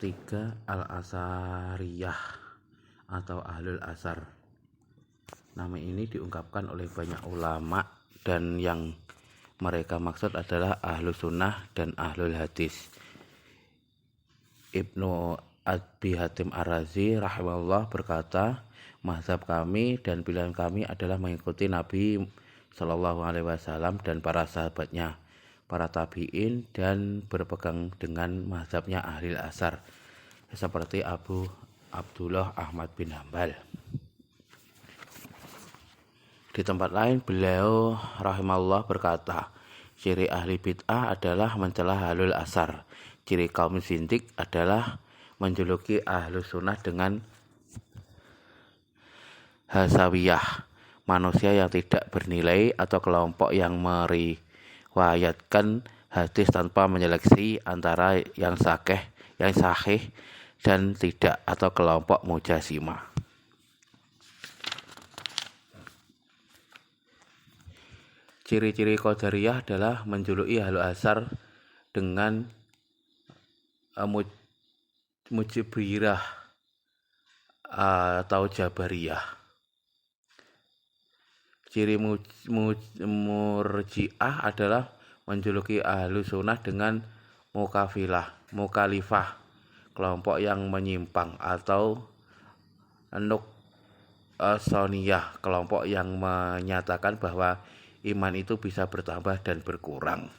Ketiga, Al-Asariyah atau Ahlul Asar. Nama ini diungkapkan oleh banyak ulama dan yang mereka maksud adalah Ahlus Sunnah dan Ahlul Hadis. Ibnu Abi Hatim Ar-Razi rahimahullah berkata, mazhab kami dan pilihan kami adalah mengikuti Nabi Shallallahu Alaihi Wasallam dan para sahabatnya, para tabi'in, dan berpegang dengan mazhabnya Ahlul Asar seperti Abu Abdullah Ahmad bin Hambal. Di tempat lain beliau rahimahullah berkata, ciri ahli bid'ah adalah mencela Ahlul Asar. Ciri kaum zindik adalah menjuluki Ahlus Sunnah dengan hasawiyah, manusia yang tidak bernilai atau kelompok yang meriwayatkan hadis tanpa menyeleksi antara yang sahih dan tidak, atau kelompok mujasimah. Ciri-ciri Qadariyah adalah menjuluki Ahlul Asar dengan Mujibirah atau Jabariyah. Ciri Murji'ah adalah menjuluki Ahlus Sunnah dengan Mukhalifah, kelompok yang menyimpang, atau Nuqsaniyah, kelompok yang menyatakan bahwa iman itu bisa bertambah dan berkurang.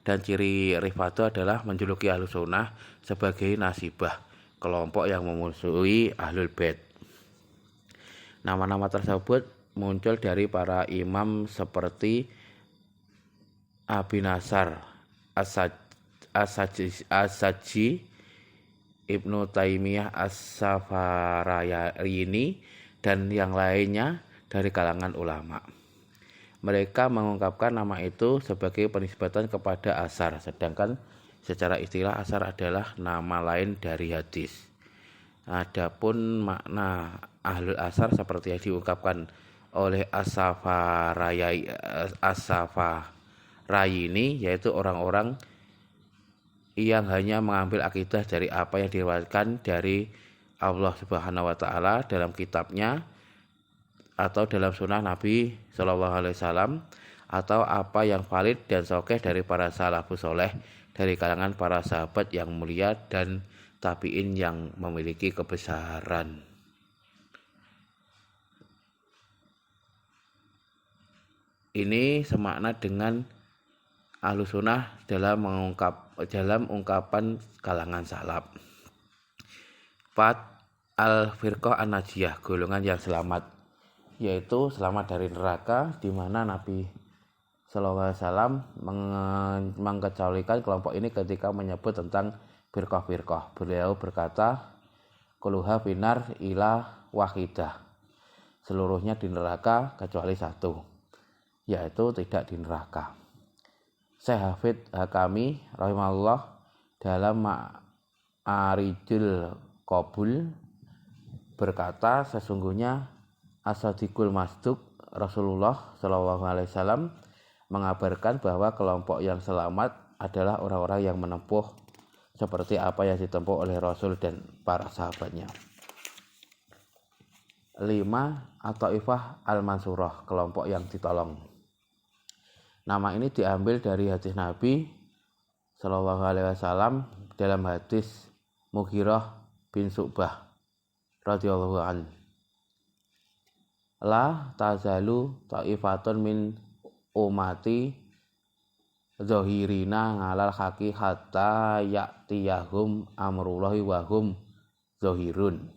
Dan ciri Rifadhah adalah menjuluki Ahlus Sunnah sebagai nasibah, kelompok yang memusuhi Ahlul Bait. Nama-nama tersebut muncul dari para imam seperti Abi Nasr As-Sajji, Ibnu Taimiyah As-Safarayini, dan yang lainnya dari kalangan ulama. Mereka mengungkapkan nama itu sebagai penisbatan kepada asar, sedangkan secara istilah asar adalah nama lain dari hadis. Adapun makna Ahlul Asar seperti yang diungkapkan oleh As-Safarayini, yaitu orang-orang yang hanya mengambil akidah dari apa yang diriwayatkan dari Allah Subhanahu wa Ta'ala dalam kitabnya atau dalam sunnah Nabi Shallallahu Alaihi Wasallam, atau apa yang valid dan sahih dari para salafus soleh dari kalangan para sahabat yang mulia dan tabi'in yang memiliki kebesaran. Ini semakna dengan Ahlus Sunnah dalam ungkapan kalangan salaf. 4. Al-Firqah An-Najiyah, golongan yang selamat, yaitu selamat dari neraka, di mana Nabi Sallallahu Alaihi Wasallam mengecualikan kelompok ini ketika menyebut tentang firqah-firqah. Beliau berkata, kulluha finar ila wahidah, seluruhnya di neraka kecuali satu, yaitu tidak di neraka. Syekh Hafidz Hakami rahimahullah dalam Ma'arijul Qabul berkata, sesungguhnya As-Sadiqul Masduq Rasulullah Shallallahu Alaihi Wasallam mengabarkan bahwa kelompok yang selamat adalah orang-orang yang menempuh seperti apa yang ditempuh oleh Rasul dan para sahabatnya. 5. At-Taifah Al-Mansurah, kelompok yang ditolong. Nama ini diambil dari hadis Nabi Shallallahu Alaihi Wasallam dalam hadis Mughirah bin Syu'bah radhiyallahu anhu. La tazalu ta'ifatun min umati zahirina ngalal haqi hatta ya'tiyahum amrullahi wa hum zahirun.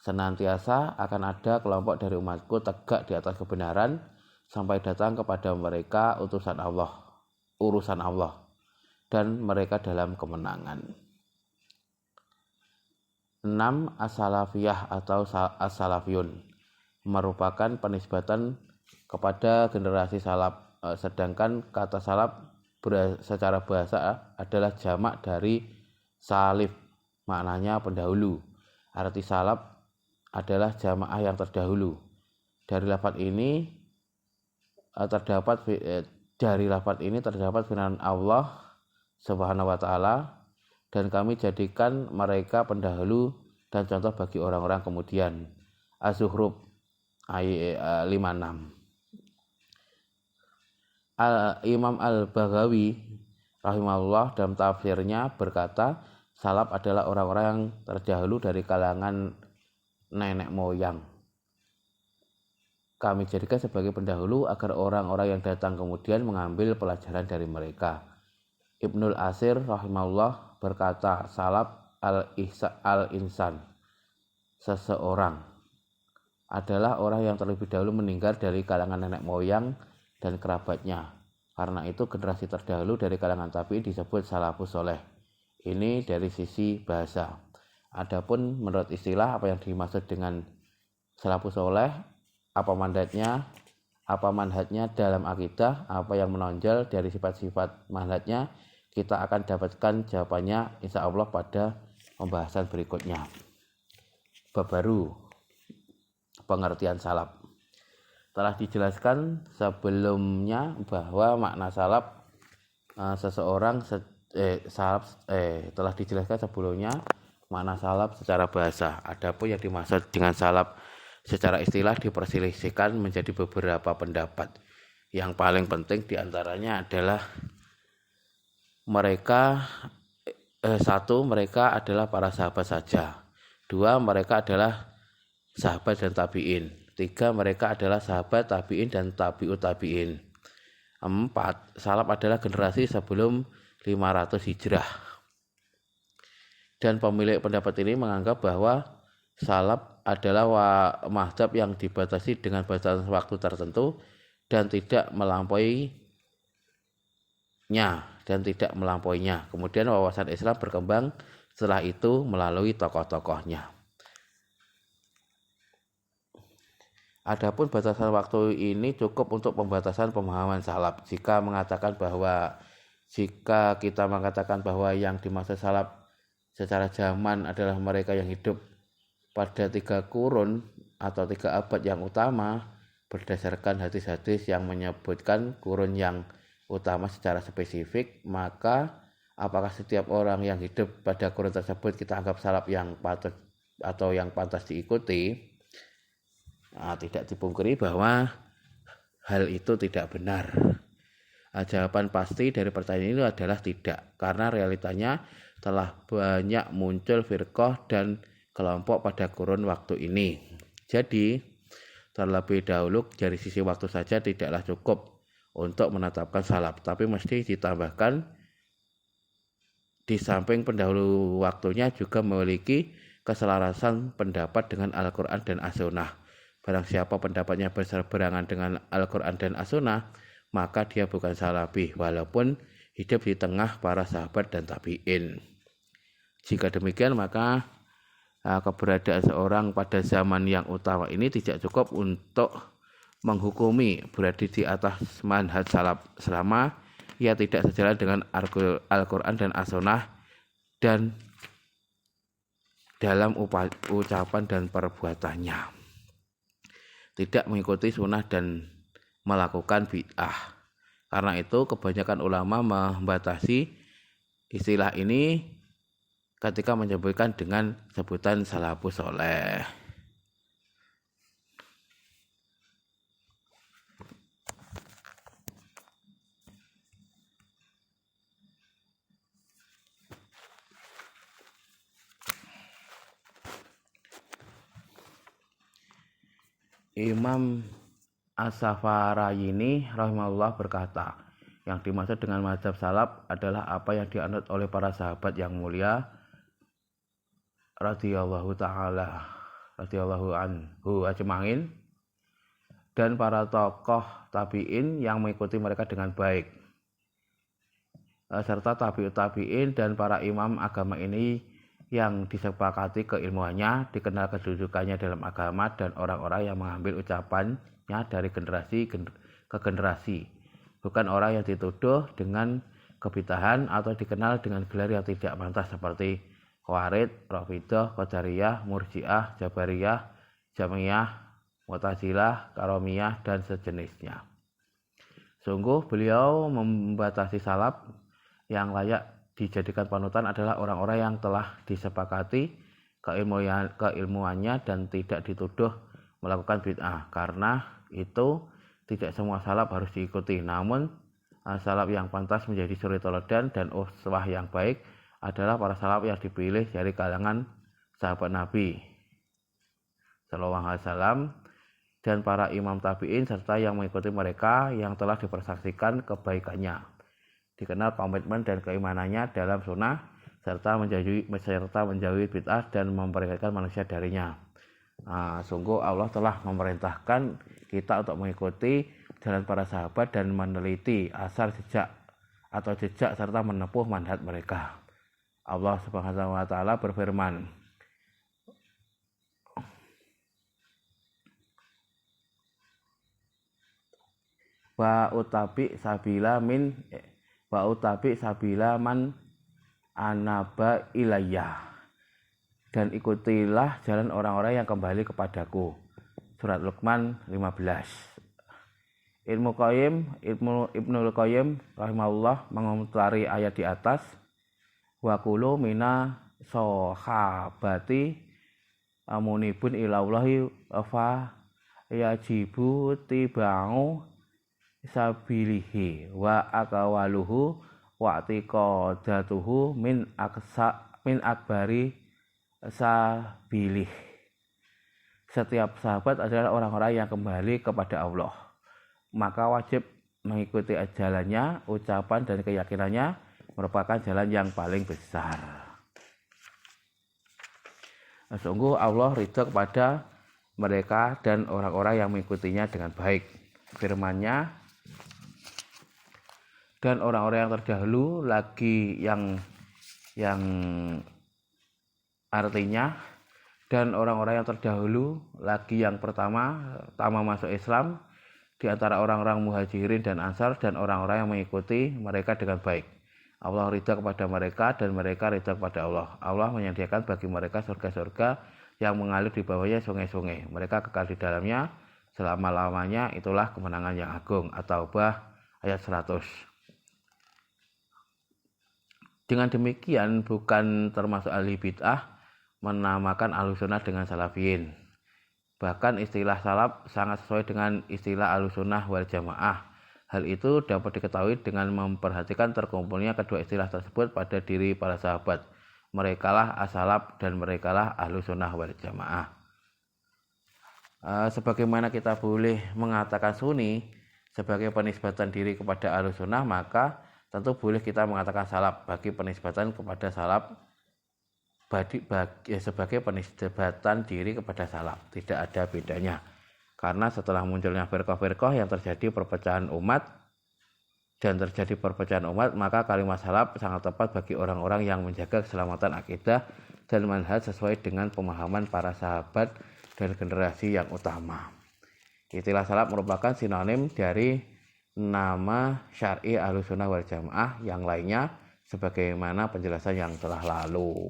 Senantiasa akan ada kelompok dari umatku tegak di atas kebenaran sampai datang kepada mereka urusan Allah, dan mereka dalam kemenangan. 6. As-Salafiyah atau As-Salafiyun merupakan penisbatan kepada generasi salaf, sedangkan kata salaf secara bahasa adalah jamak dari salif, maknanya pendahulu. Arti salaf adalah jamaah yang terdahulu. Dari lafaz ini terdapat firman Allah Subhanahu wa Ta'ala dan kami jadikan mereka pendahulu dan contoh bagi orang-orang kemudian. Az-Zukhruf ayat 56. Imam Al-Baghawi rahimahullah dalam tafsirnya berkata, salaf adalah orang-orang yang terdahulu dari kalangan nenek moyang. Kami jadikan sebagai pendahulu agar orang-orang yang datang kemudian mengambil pelajaran dari mereka. Ibnul Asir rahimahullah berkata, salaf al-insan, seseorang adalah orang yang terlebih dahulu meninggal dari kalangan nenek moyang dan kerabatnya. Karena itu generasi terdahulu dari kalangan tabi'in disebut salafus soleh. Ini dari sisi bahasa. Adapun menurut istilah apa yang dimaksud dengan salafus soleh, apa manhajnya dalam akidah, apa yang menonjol dari sifat-sifat manhajnya, kita akan dapatkan jawabannya insya Allah pada pembahasan berikutnya. Bab baru, pengertian salaf. Telah dijelaskan sebelumnya bahwa makna salaf telah dijelaskan sebelumnya makna salaf secara bahasa. Adapun yang dimaksud dengan salaf secara istilah diperselisihkan menjadi beberapa pendapat. Yang paling penting diantaranya adalah mereka adalah para sahabat saja. 2, mereka adalah sahabat dan tabi'in. 3, mereka adalah sahabat, tabi'in, dan tabi'ut tabi'in. 4, salaf adalah generasi sebelum 500 hijrah. Dan pemilik pendapat ini menganggap bahwa salaf adalah mazhab yang dibatasi dengan batasan waktu tertentu dan tidak melampauinya. Kemudian wawasan Islam berkembang setelah itu melalui tokoh-tokohnya. Adapun batasan waktu ini cukup untuk pembatasan pemahaman salaf. Jika kita mengatakan bahwa yang dimaksud salaf secara zaman adalah mereka yang hidup pada 3 kurun atau 3 abad yang utama, berdasarkan hadis-hadis yang menyebutkan kurun yang utama secara spesifik, maka apakah setiap orang yang hidup pada kurun tersebut kita anggap salaf yang patut atau yang pantas diikuti? Tidak dipungkiri bahwa hal itu tidak benar. Jawaban pasti dari pertanyaan ini adalah tidak, karena realitanya telah banyak muncul firqah dan kelompok pada kurun waktu ini. Jadi, terlebih dahulu dari sisi waktu saja tidaklah cukup untuk menetapkan salaf, tapi mesti ditambahkan di samping pendahulu waktunya juga memiliki keselarasan pendapat dengan Al-Quran dan As-Sunnah. Barang siapa pendapatnya berseberangan dengan Al-Quran dan As-Sunnah, maka dia bukan salafi, walaupun hidup di tengah para sahabat dan tabi'in. Jika demikian, maka keberadaan seorang pada zaman yang utama ini tidak cukup untuk menghukumi berada di atas manhaj salaf selama ia tidak sejalan dengan Al-Quran dan As-Sunnah dan dalam ucapan dan perbuatannya tidak mengikuti sunnah dan melakukan bid'ah. Karena itu kebanyakan ulama membatasi istilah ini ketika menyebutkan dengan sebutan salafus soleh. Imam As-Safarayini rahimahullah berkata, yang dimaksud dengan mazhab salaf adalah apa yang dianut oleh para sahabat yang mulia radhiyallahu anhu ajma'in dan para tokoh tabi'in yang mengikuti mereka dengan baik, serta tabi'ut tabi'in dan para imam agama ini yang disepakati keilmuannya, dikenal kedudukannya dalam agama, dan orang-orang yang mengambil ucapannya dari generasi ke generasi, bukan orang yang dituduh dengan kebid'ahan atau dikenal dengan gelar yang tidak pantas seperti Khawarij, Rafidhah, Qadariyah, Murji'ah, Jabariyah, Jamiyah, Mu'tazilah, Karomiyah, dan sejenisnya. Sungguh beliau membatasi salaf yang layak dijadikan panutan adalah orang-orang yang telah disepakati keilmuannya dan tidak dituduh melakukan bid'ah. Karena itu tidak semua salaf harus diikuti, namun salaf yang pantas menjadi suri teladan dan uswah yang baik adalah para salaf yang dipilih dari kalangan sahabat Nabi sallallahu alaihi wasallam dan para imam tabi'in serta yang mengikuti mereka yang telah dipersaksikan kebaikannya, dikenal komitmen dan keimanannya dalam sunnah serta menjauhi bid'ah dan memperingatkan manusia darinya. Sungguh Allah telah memerintahkan kita untuk mengikuti jalan para sahabat dan meneliti asar jejak serta menempuh manhaj mereka. Allah Subhanahu wa taala berfirman, wa utabi sabila man anaba ilayya, dan ikutilah jalan orang-orang yang kembali kepadaku. Surat Luqman 15. Ibnul Qayyim rahimahullah mengomentari ayat di atas, wa kullu mina sahabati amunibun ilallahi fa yajibu tibau sabilihi wa akawaluhu wa tiqadatuhu min akbari sabilih. Setiap sahabat adalah orang-orang yang kembali kepada Allah, maka wajib mengikuti jalannya. Ucapan dan keyakinannya merupakan jalan yang paling besar. Sungguh Allah ridha kepada mereka dan orang-orang yang mengikutinya dengan baik. Firman-Nya, dan orang-orang yang terdahulu lagi yang artinya, dan orang-orang yang terdahulu lagi yang pertama masuk Islam di antara orang-orang muhajirin dan ansar dan orang-orang yang mengikuti mereka dengan baik. Allah ridha kepada mereka dan mereka ridha kepada Allah. Allah menyediakan bagi mereka surga-surga yang mengalir di bawahnya sungai-sungai. Mereka kekal di dalamnya selama-lamanya. Itulah kemenangan yang agung. At-Taubah ayat 100. Dengan demikian bukan termasuk ahli bid'ah menamakan ahlussunnah dengan salafiyin. Bahkan istilah salaf sangat sesuai dengan istilah ahlussunnah wal jamaah. Hal itu dapat diketahui dengan memperhatikan terkumpulnya kedua istilah tersebut pada diri para sahabat. Merekalah as-salaf dan merekalah ahlussunnah wal jamaah. Sebagaimana kita boleh mengatakan sunni sebagai penisbatan diri kepada ahlussunnah, maka tentu boleh kita mengatakan salaf bagi penisbatan kepada salaf sebagai penisbatan diri kepada salaf. Tidak ada bedanya. Karena setelah munculnya firqah-firqah yang terjadi perpecahan umat, maka kalimat salaf sangat tepat bagi orang-orang yang menjaga keselamatan akidah dan manhaj sesuai dengan pemahaman para sahabat dan generasi yang utama. Istilah salaf merupakan sinonim dari nama syar'i ahlussunnah wal jamaah yang lainnya sebagaimana penjelasan yang telah lalu.